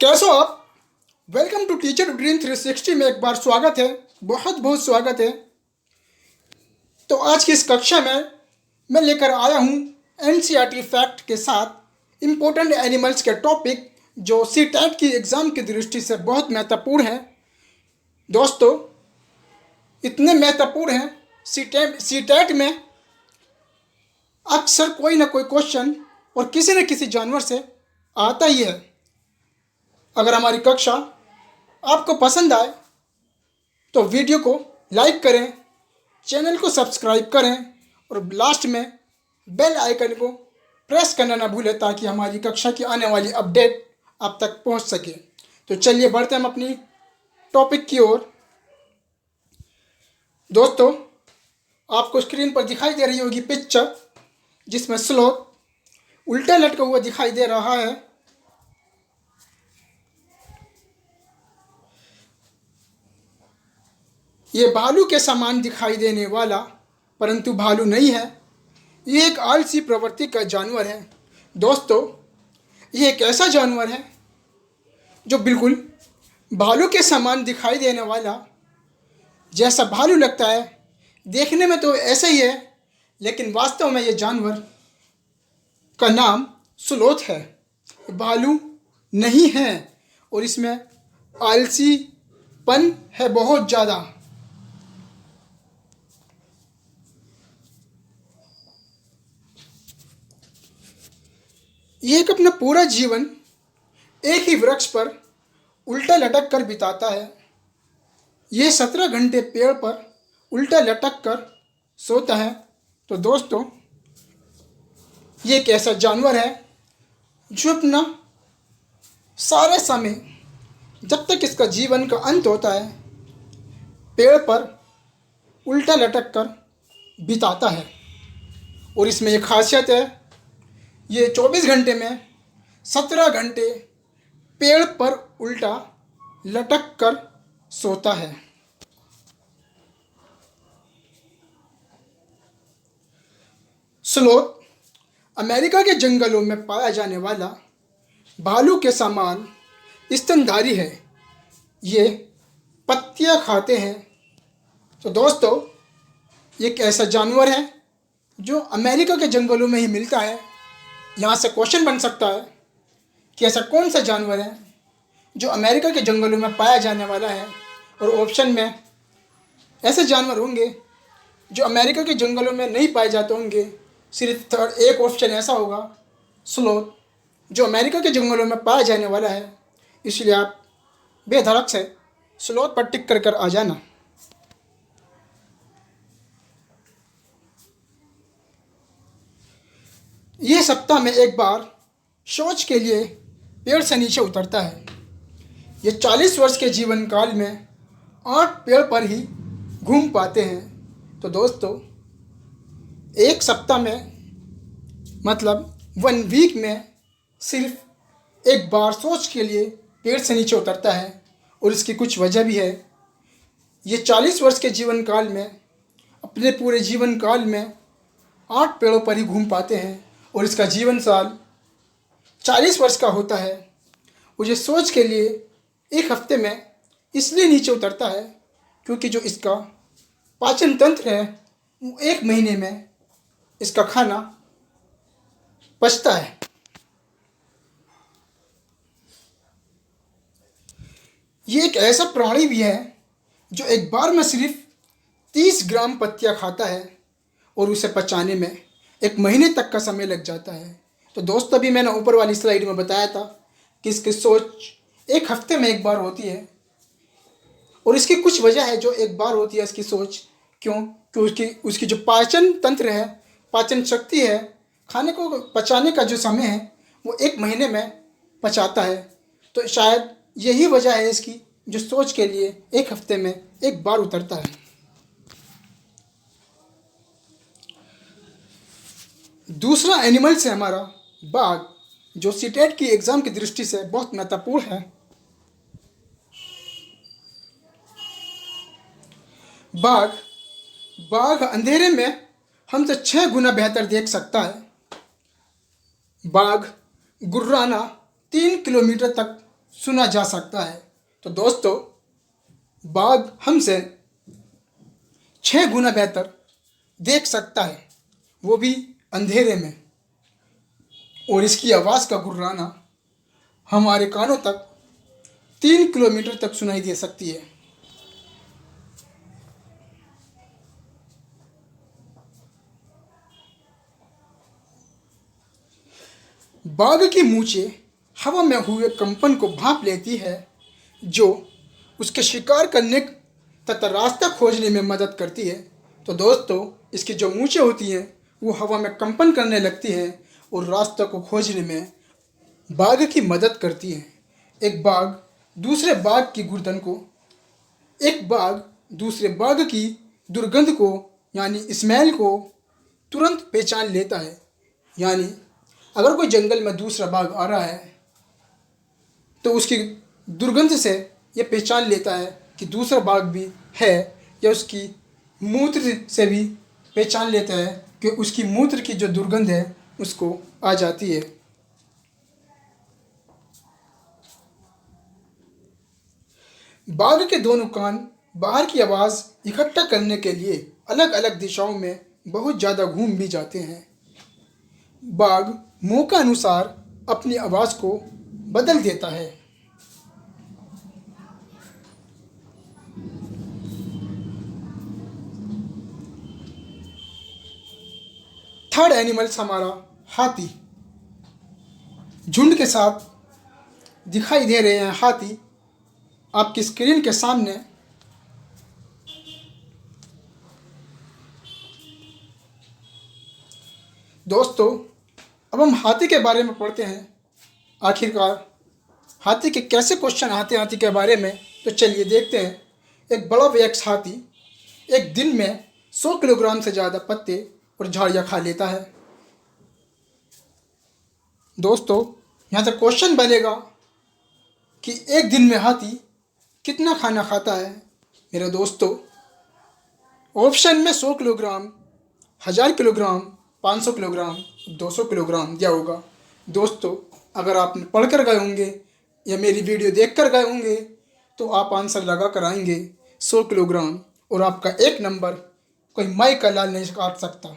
कैसे हो आप? वेलकम टू टीचर ड्रीम 360 में एक बार स्वागत है। बहुत बहुत स्वागत है। तो आज की इस कक्षा में मैं लेकर आया हूँ एनसीईआरटी फैक्ट के साथ इम्पोर्टेंट एनिमल्स के टॉपिक जो सी टेट की एग्ज़ाम की दृष्टि से बहुत महत्वपूर्ण है। दोस्तों, इतने महत्वपूर्ण हैं सी टेट में अक्सर कोई ना कोई क्वेश्चन और किसी न किसी जानवर से आता ही है। अगर हमारी कक्षा आपको पसंद आए तो वीडियो को लाइक करें, चैनल को सब्सक्राइब करें और लास्ट में बेल आइकन को प्रेस करना ना भूलें ताकि हमारी कक्षा की आने वाली अपडेट आप तक पहुंच सके। तो चलिए बढ़ते हैं हम अपनी टॉपिक की ओर। दोस्तों, आपको स्क्रीन पर दिखाई दे रही होगी पिक्चर जिसमें स्लोथ उल्टा लटका हुआ दिखाई दे रहा है। ये भालू के समान दिखाई देने वाला परंतु भालू नहीं है। ये एक आलसी प्रवृत्ति का जानवर है। दोस्तों, ये एक ऐसा जानवर है जो बिल्कुल भालू के समान दिखाई देने वाला, जैसा भालू लगता है देखने में तो ऐसा ही है, लेकिन वास्तव में ये जानवर का नाम स्लोथ है, भालू नहीं है। और इसमें आलसीपन है बहुत ज़्यादा। ये एक अपना पूरा जीवन एक ही वृक्ष पर उल्टा लटक कर बिताता है। ये 17 घंटे पेड़ पर उल्टा लटक कर सोता है। तो दोस्तों, ये एक ऐसा जानवर है जो अपना सारा समय, जब तक इसका जीवन का अंत होता है, पेड़ पर उल्टा लटक कर बिताता है। और इसमें एक खासियत है, ये 24 घंटे में 17 घंटे पेड़ पर उल्टा लटक कर सोता है। स्लोथ अमेरिका के जंगलों में पाया जाने वाला भालू के समान स्तनधारी है। ये पत्तियां खाते हैं। तो दोस्तों, ये एक ऐसा जानवर है जो अमेरिका के जंगलों में ही मिलता है। यहाँ से क्वेश्चन बन सकता है कि ऐसा कौन सा जानवर है जो अमेरिका के जंगलों में पाया जाने वाला है। और ऑप्शन में ऐसे जानवर होंगे जो अमेरिका के जंगलों में नहीं पाए जाते होंगे। सिर्फ एक ऑप्शन ऐसा होगा, स्लोथ, जो अमेरिका के जंगलों में पाया जाने वाला है। इसलिए आप बेधड़क से स्लोथ पर टिक कर आ जाना। यह सप्ताह में एक बार शौच के लिए पेड़ से नीचे उतरता है। ये 40 वर्ष के जीवन काल में 8 पेड़ पर ही घूम पाते हैं। तो दोस्तों, एक सप्ताह में मतलब 1 वीक में सिर्फ एक बार शौच के लिए पेड़ से नीचे उतरता है। और इसकी कुछ वजह भी है। ये 40 वर्ष के जीवन काल में, अपने पूरे जीवन काल में 8 पेड़ों पर ही घूम पाते हैं। और इसका जीवन साल 40 वर्ष का होता है। और ये शौच के लिए एक हफ्ते में इसलिए नीचे उतरता है क्योंकि जो इसका पाचन तंत्र है वो 1 महीने में इसका खाना पचता है। ये एक ऐसा प्राणी भी है जो एक बार में सिर्फ 30 ग्राम पत्तियां खाता है और उसे पचाने में 1 महीने तक का समय लग जाता है। तो दोस्तों, अभी मैंने ऊपर वाली स्लाइड में बताया था कि इसकी सोच एक हफ्ते में एक बार होती है। और इसकी कुछ वजह है जो एक बार होती है इसकी सोच। क्यों? क्योंकि उसकी जो पाचन तंत्र है, पाचन शक्ति है, खाने को पचाने का जो समय है वो 1 महीने में पचाता है। तो शायद यही वजह है इसकी जो सोच के लिए एक हफ्ते में एक बार उतरता है। दूसरा एनिमल से हमारा बाघ, जो सीटेट की एग्ज़ाम की दृष्टि से बहुत महत्वपूर्ण है। बाघ बाघ अंधेरे में हमसे 6 गुना बेहतर देख सकता है। बाघ गुर्राना 3 किलोमीटर तक सुना जा सकता है। तो दोस्तों, बाघ हमसे 6 गुना बेहतर देख सकता है, वो भी अंधेरे में, और इसकी आवाज़ का गुर्राना हमारे कानों तक 3 किलोमीटर तक सुनाई दे सकती है। बाघ की मूंछें हवा में हुए कंपन को भांप लेती है, जो उसके शिकार करने तथा रास्ता खोजने में मदद करती है। तो दोस्तों, इसकी जो मूंछें होती हैं वो हवा में कंपन करने लगती हैं और रास्ता को खोजने में बाघ की मदद करती हैं। एक बाघ दूसरे बाघ की गर्दन को एक बाघ दूसरे बाघ की दुर्गंध को यानी स्मेल को तुरंत पहचान लेता है। यानी अगर कोई जंगल में दूसरा बाघ आ रहा है तो उसकी दुर्गंध से ये पहचान लेता है कि दूसरा बाघ भी है, या उसकी मूत्र से भी पहचान लेता है कि उसकी मूत्र की जो दुर्गंध है उसको आ जाती है। बाघ के दोनों कान बाहर की आवाज़ इकट्ठा करने के लिए अलग अलग दिशाओं में बहुत ज़्यादा घूम भी जाते हैं। बाघ मौका अनुसार अपनी आवाज़ को बदल देता है। थर्ड एनिमल्स हमारा हाथी। झुंड के साथ दिखाई दे रहे हैं हाथी आपकी स्क्रीन के सामने। दोस्तों, अब हम हाथी के बारे में पढ़ते हैं। आखिरकार हाथी के कैसे क्वेश्चन आते हैं हाथी के बारे में, तो चलिए देखते हैं। एक बड़ा वयस्क हाथी एक दिन में 100 किलोग्राम से ज़्यादा पत्ते और झाड़ियाँ खा लेता है। दोस्तों, यहाँ से क्वेश्चन बनेगा कि एक दिन में हाथी कितना खाना खाता है। मेरे दोस्तों, ऑप्शन में 100 किलोग्राम, 1000 किलोग्राम, 500 किलोग्राम, 200 किलोग्राम दिया होगा। दोस्तों, अगर आपने पढ़ कर गए होंगे या मेरी वीडियो देख कर गए होंगे तो आप आंसर लगा कर आएंगे 100 किलोग्राम, और आपका एक नंबर कोई माई का लाल नहीं काट सकता।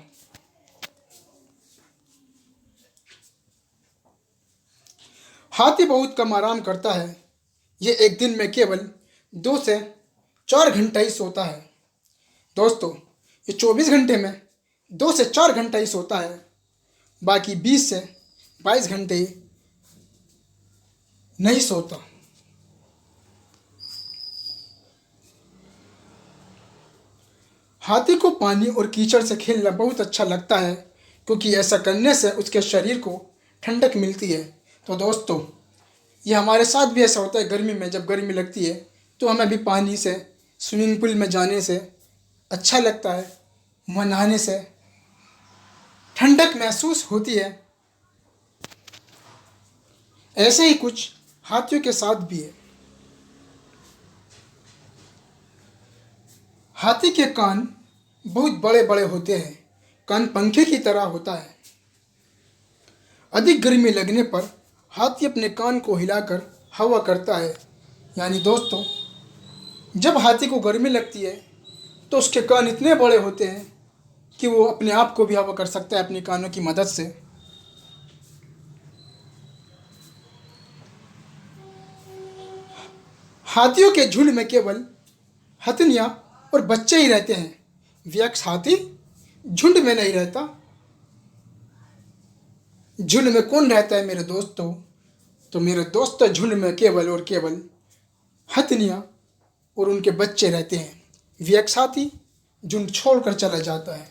हाथी बहुत कम आराम करता है। ये एक दिन में केवल 2 से 4 घंटा ही सोता है। दोस्तों, ये 24 घंटे में 2 से 4 घंटा ही सोता है, बाकी 20 से 22 घंटे नहीं सोता। हाथी को पानी और कीचड़ से खेलना बहुत अच्छा लगता है, क्योंकि ऐसा करने से उसके शरीर को ठंडक मिलती है। तो दोस्तों, ये हमारे साथ भी ऐसा होता है। गर्मी में जब गर्मी लगती है तो हमें भी पानी से, स्विमिंग पूल में जाने से अच्छा लगता है। वहाँ नहाने से ठंडक महसूस होती है। ऐसे ही कुछ हाथियों के साथ भी है। हाथी के कान बहुत बड़े बड़े होते हैं। कान पंखे की तरह होता है। अधिक गर्मी लगने पर हाथी अपने कान को हिलाकर हवा करता है। यानी दोस्तों, जब हाथी को गर्मी लगती है तो उसके कान इतने बड़े होते हैं कि वो अपने आप को भी हवा कर सकता है अपने कानों की मदद से। हाथियों के झुंड में केवल हथनियाँ और बच्चे ही रहते हैं। वयस्क हाथी झुंड में नहीं रहता। झुंड में कौन रहता है मेरे दोस्तों? तो मेरे दोस्तों, झुंड में केवल और केवल हथनियाँ और उनके बच्चे रहते हैं। वयस्क हाथी झुंड छोड़कर चला जाता है।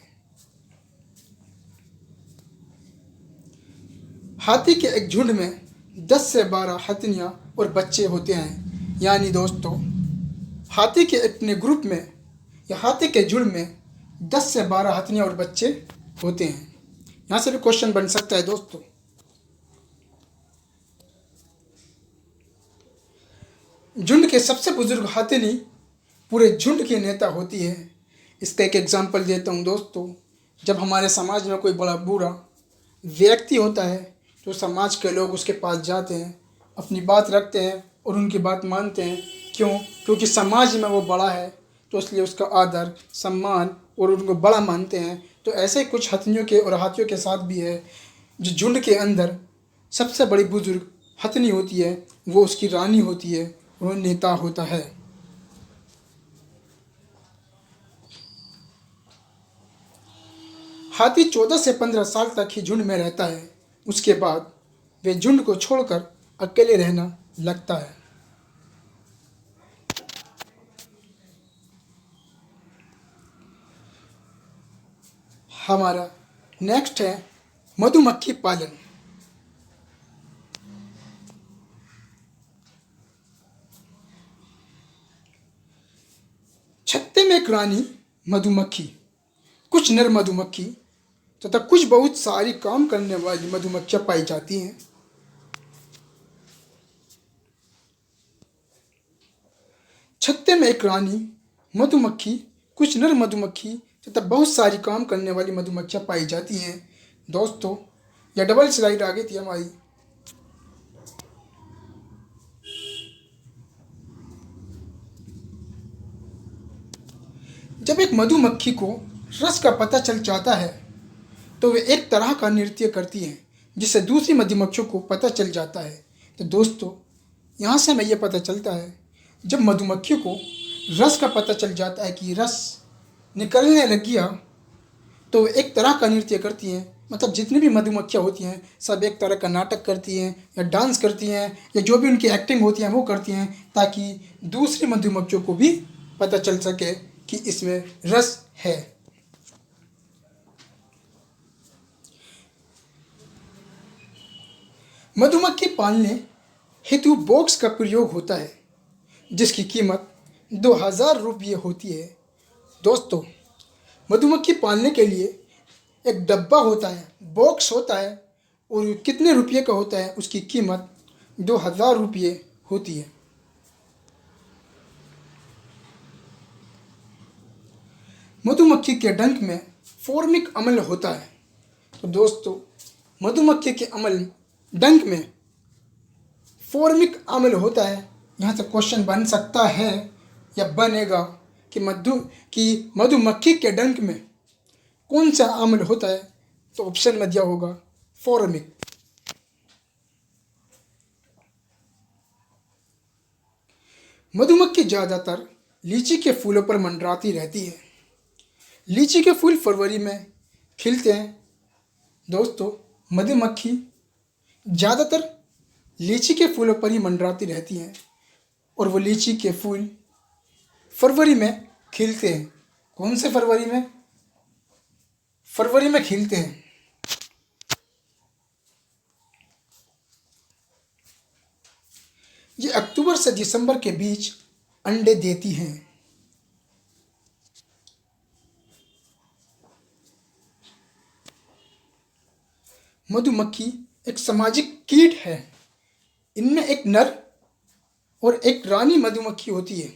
हाथी के एक झुंड में 10 से 12 हथनियाँ और बच्चे होते हैं। यानी दोस्तों, हाथी के अपने ग्रुप में या हाथी के झुंड में 10 से 12 हथनियाँ और बच्चे होते हैं। यहाँ से भी क्वेश्चन बन सकता है दोस्तों। झुंड के सबसे बुजुर्ग हथनी पूरे झुंड की नेता होती है। इसका एक एग्जाम्पल देता हूँ दोस्तों। जब हमारे समाज में कोई बड़ा बुरा व्यक्ति होता है तो समाज के लोग उसके पास जाते हैं, अपनी बात रखते हैं और उनकी बात मानते हैं। क्यों? क्योंकि समाज में वो बड़ा है, तो इसलिए उसका आदर, सम्मान और उनको बड़ा मानते हैं। तो ऐसे कुछ हथनियों के और हाथियों के साथ भी है। जो झुंड के अंदर सबसे बड़ी बुजुर्ग हथनी होती है, वो उसकी रानी होती है, वो नेता होता है। हाथी 14 से 15 साल तक ही झुंड में रहता है। उसके बाद वे झुंड को छोड़कर अकेले रहना लगता है। हमारा नेक्स्ट है मधुमक्खी पालन। छत्ते में एक रानी मधुमक्खी, कुछ नर मधुमक्खी तथा कुछ बहुत सारी काम करने वाली मधुमक्खियां पाई जाती हैं। छत्ते में एक रानी मधुमक्खी, कुछ नर मधुमक्खी तथा बहुत सारी काम करने वाली मधुमक्खियां पाई जाती हैं। दोस्तों, यह डबल स्लाइड आ गई थी हमारी। जब एक मधुमक्खी को रस का पता चल जाता है तो वे एक तरह का नृत्य करती हैं जिससे दूसरी मधुमक्खियों को पता चल जाता है। तो दोस्तों, यहाँ से हमें यह पता चलता है, जब मधुमक्खियों को रस का पता चल जाता है कि रस निकलने लग गया, तो वे एक तरह का नृत्य करती हैं। मतलब जितनी भी मधुमक्खियाँ होती हैं सब एक तरह का नाटक करती हैं या डांस करती हैं या जो भी उनकी एक्टिंग होती है वो करती हैं, ताकि दूसरी मधुमक्खियों को भी पता चल सके कि इसमें रस है। मधुमक्खी पालने हेतु बॉक्स का प्रयोग होता है जिसकी कीमत 2000 रुपये होती है। दोस्तों, मधुमक्खी पालने के लिए एक डब्बा होता है, बॉक्स होता है, और कितने रुपये का होता है उसकी कीमत 2000 रुपये होती है। मधुमक्खी के डंक में फॉर्मिक अम्ल होता है। तो दोस्तों, मधुमक्खी के डंक में फॉर्मिक अम्ल होता है। यहाँ से क्वेश्चन बन सकता है या बनेगा कि मधुमक्खी के डंक में कौन सा अम्ल होता है? तो ऑप्शन में दिया होगा फॉर्मिक। मधुमक्खी ज़्यादातर लीची के फूलों पर मंडराती रहती है। लीची के फूल फरवरी में खिलते हैं। दोस्तों, मधुमक्खी ज़्यादातर लीची के फूलों पर ही मंडराती रहती हैं और वो लीची के फूल फरवरी में खिलते हैं। कौन से फरवरी में? फरवरी में खिलते हैं। ये अक्टूबर से दिसंबर के बीच अंडे देती हैं। मधुमक्खी एक सामाजिक कीट है। इनमें एक नर और एक रानी मधुमक्खी होती है।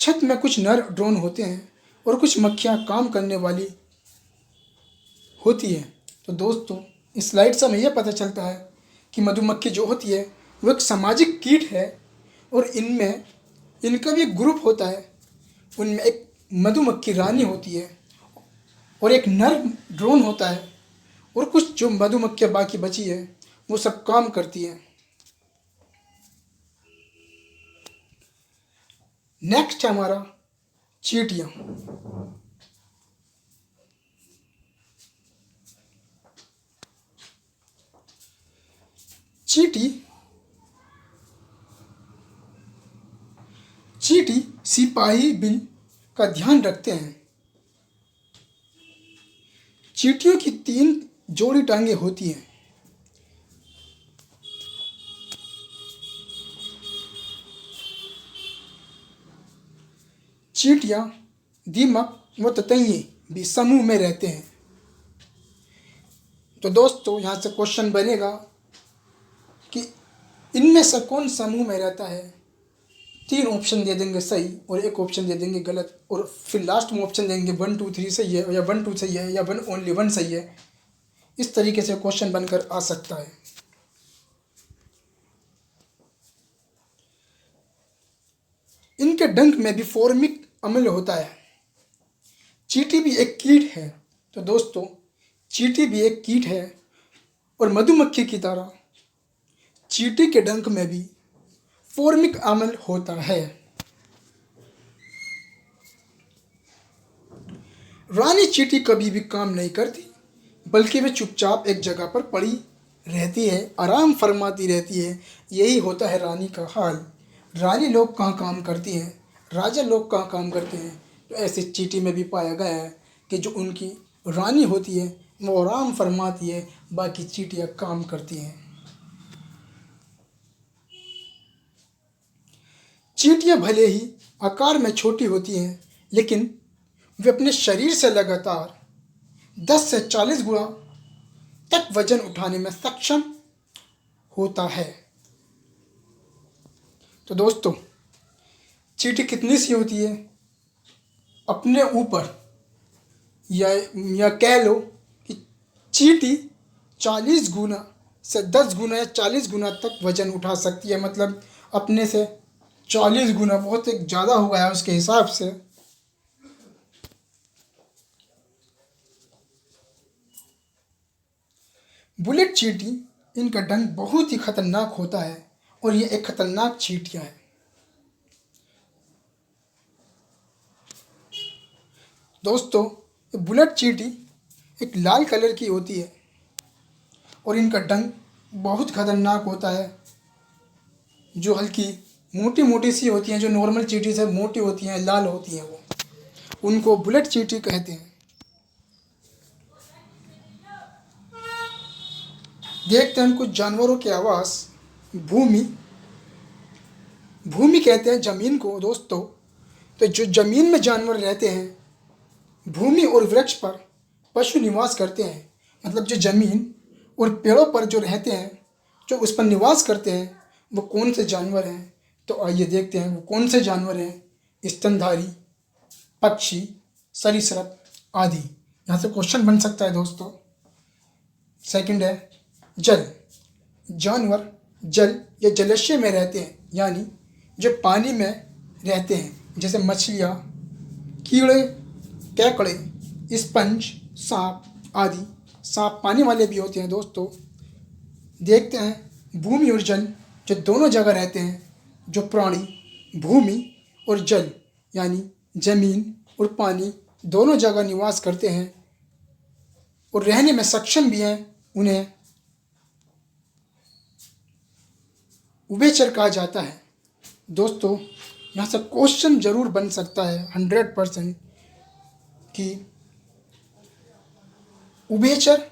छत में कुछ नर ड्रोन होते हैं और कुछ मक्खियाँ काम करने वाली होती हैं। तो दोस्तों, इस स्लाइड से हमें यह पता चलता है कि मधुमक्खी जो होती है वो एक सामाजिक कीट है और इनका भी एक ग्रुप होता है। उनमें एक मधुमक्खी रानी होती है और एक नर ड्रोन होता है और कुछ जो मधुमक्खियाँ बाकी बची है वो सब काम करती हैं। नेक्स्ट है हमारा चींटियाँ। चींटी सिपाही बिल का ध्यान रखते हैं। चींटियों की 3 जोड़ी टांगें होती हैं। चींटियाँ, दीमक व ततैये भी समूह में रहते हैं। तो दोस्तों, यहाँ से क्वेश्चन बनेगा कि इनमें से कौन समूह में रहता है? 3 ऑप्शन दे देंगे सही और 1 ऑप्शन दे देंगे गलत, और फिर लास्ट में ऑप्शन देंगे 1 2 3 सही है या 1 2 सही है या ओनली 1 सही है। इस तरीके से क्वेश्चन बनकर आ सकता है। इनके डंक में भी फॉर्मिक अम्ल होता है। चींटी भी एक कीट है। तो दोस्तों, चींटी भी एक कीट है और मधुमक्खी की तरह चींटी के डंक में भी फॉर्मिक अम्ल होता है। रानी चींटी कभी भी काम नहीं करती, बल्कि वे चुपचाप एक जगह पर पड़ी रहती है, आराम फरमाती रहती है। यही होता है रानी का हाल। रानी लोग कहाँ काम करती हैं, राजा लोग कहाँ काम करते हैं। तो ऐसे चींटी में भी पाया गया है कि जो उनकी रानी होती है वो आराम फरमाती है, बाकी चींटियाँ काम करती हैं। चींटियाँ भले ही आकार में छोटी होती हैं, लेकिन वे अपने शरीर से लगातार 10 से 40 गुना तक वजन उठाने में सक्षम होता है। तो दोस्तों, चींटी कितनी सी होती है? अपने ऊपर या कह लो कि चींटी 40 गुना से 10 गुना या 40 गुना तक वजन उठा सकती है। मतलब अपने से 40 गुना, बहुत एक ज़्यादा हो गया उसके हिसाब से। बुलेट चींटी, इनका डंक बहुत ही खतरनाक होता है और ये एक खतरनाक चींटियाँ है। दोस्तों, ये बुलेट चींटी एक लाल कलर की होती है और इनका डंक बहुत खतरनाक होता है। जो हल्की मोटी मोटी सी होती हैं, जो नॉर्मल चींटी से मोटी होती हैं, लाल होती हैं, वो उनको बुलेट चींटी कहते हैं। देखते हैं कुछ जानवरों के आवास। भूमि भूमि कहते हैं ज़मीन को। दोस्तों, तो जो ज़मीन में जानवर रहते हैं, भूमि और वृक्ष पर पशु निवास करते हैं। मतलब जो ज़मीन और पेड़ों पर जो रहते हैं, जो उस पर निवास करते हैं, वो कौन से जानवर हैं? तो आइए देखते हैं वो कौन से जानवर हैं। स्तनधारी, पक्षी, सरीसृप आदि। यहाँ से क्वेश्चन बन सकता है दोस्तों। सेकंड है जल। जानवर जल या जलाशय में रहते हैं, यानी जो पानी में रहते हैं, जैसे मछलियाँ, कीड़े, केकड़े, स्पंज, सांप आदि। सांप पानी वाले भी होते हैं। दोस्तों, देखते हैं भूमि और जल, जो दोनों जगह रहते हैं। जो प्राणी भूमि और जल यानी जमीन और पानी दोनों जगह निवास करते हैं और रहने में सक्षम भी हैं, उन्हें उभयचर कहा जाता है। दोस्तों, यहाँ से क्वेश्चन जरूर बन सकता है 100% कि उभयचर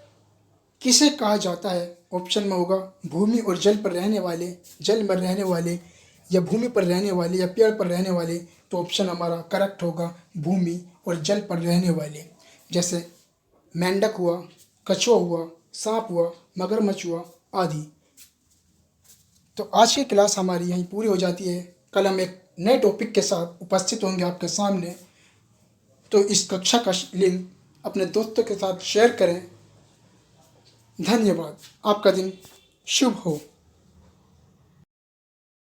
किसे कहा जाता है। ऑप्शन में होगा भूमि और जल पर रहने वाले, जल में रहने वाले, या भूमि पर रहने वाले, या पेड़ पर रहने वाले। तो ऑप्शन हमारा करेक्ट होगा भूमि और जल पर रहने वाले। जैसे मेंढक हुआ, कछुआ हुआ, सांप हुआ, मगरमच्छ हुआ आदि। तो आज की क्लास हमारी यहीं पूरी हो जाती है। कल हम एक नए टॉपिक के साथ उपस्थित होंगे आपके सामने। तो इस कक्षा का लिंक अपने दोस्तों के साथ शेयर करें। धन्यवाद। आपका दिन शुभ हो।